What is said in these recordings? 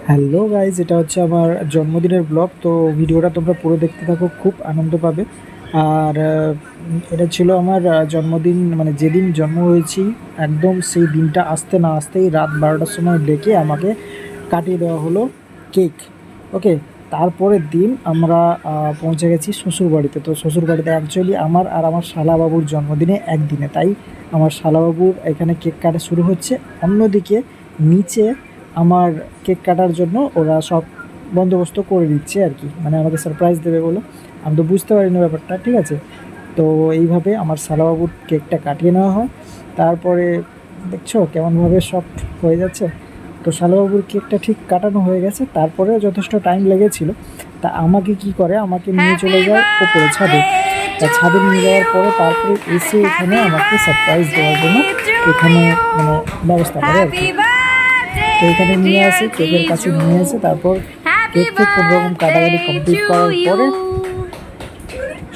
Hello guys, এটা হচ্ছে আমার জন্মদিনের ব্লগ। তো ভিডিওটা তোমরা পুরো দেখতে থাকো, খুব আনন্দ পাবে। আর এটা ছিল আমার জন্মদিন, মানে যেদিন জন্ম হয়েছি একদম সেই দিনটা আসতে না আসতেই রাত 12টার সময় ডেকে আমাকে কাটিয়ে দেওয়া হলো কেক। ওকে, তারপরের দিন আমরা পৌঁছে গেছি শ্বশুরবাড়িতে। তো শ্বশুরবাড়িতে অ্যাকচুয়ালি আমার আর আমার শালাবাবুর জন্মদিনে একদিনে, তাই আমার শালাবাবুর এখানে কেক কাটা শুরু হচ্ছে। অন্যদিকে নিচে আমার কেক কাটার জন্য ওরা সব বন্দোবস্ত করে দিচ্ছে আর কি, মানে আমাকে সারপ্রাইজ দেবে বলে। আমি তো বুঝতে পারিনি ব্যাপারটা, ঠিক আছে। তো এইভাবে আমার শালাবাবুর কেকটা কাটিয়ে নেওয়া হয়। তারপরে দেখছো কেমনভাবে সফট হয়ে যাচ্ছে। তো শালাবাবুর কেকটা ঠিক কাটানো হয়ে গেছে, তারপরেও যথেষ্ট টাইম লেগেছিল। তা আমাকে কি করে, আমাকে নিয়ে চলে যায় ওপরে ছাদে। তা ছাদে নিয়ে যাওয়ার পরে তারপরে এসে এখানে আমাকে সারপ্রাইজ দেওয়ার জন্য এখানে মানে ব্যবস্থা করে আর কি। তো এখানে নিয়ে আসে, কেকের কাছে নিয়ে আসে, তারপর কেক কোনোরকম কাটাকাটি কমপ্লিট করার পরে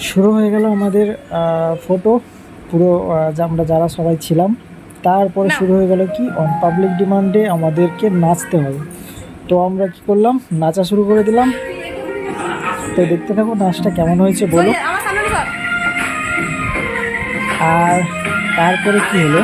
শুরু হয়ে গেল আমাদের ফটো। পুরো আমরা যারা সবাই ছিলাম, তারপরে শুরু হয়ে গেল কি অন পাবলিক ডিমান্ডে আমাদেরকে নাচতে হবে। তো আমরা কি করলাম, নাচা শুরু করে দিলাম। তো দেখতে থাকো নাচটা কেমন হয়েছে বলো। আর তারপরে কি হলো,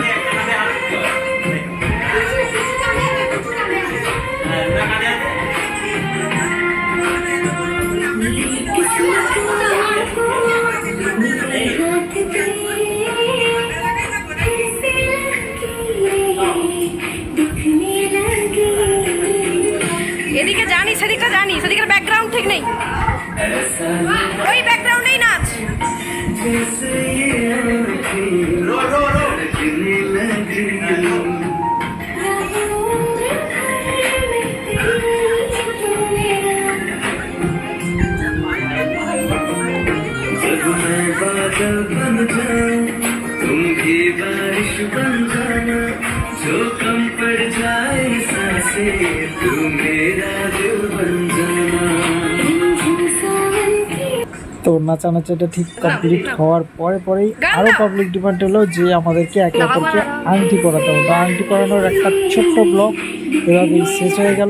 এদিকে জানি সেদিকটা জানি, সেদিকের ব্যাকগ্রাউন্ড ঠিক নেই, ওই ব্যাকগ্রাউন্ডেই নাচ। बादल बन जाऊं तुम भी बारिश बन जाना जो कम पड़ जाए सांसें तू मेरा दिल बन जाना। তো নাচানাচাটা ঠিক কমপ্লিট হওয়ার পরেই আরও পাবলিক ডিমান্ড হলো যে আমাদেরকে একে অপরকে আংটি পরাতে হবে। তো আংটি পরানোর একটা ছোট্ট ব্লগ এভাবেই শেষ হয়ে গেল।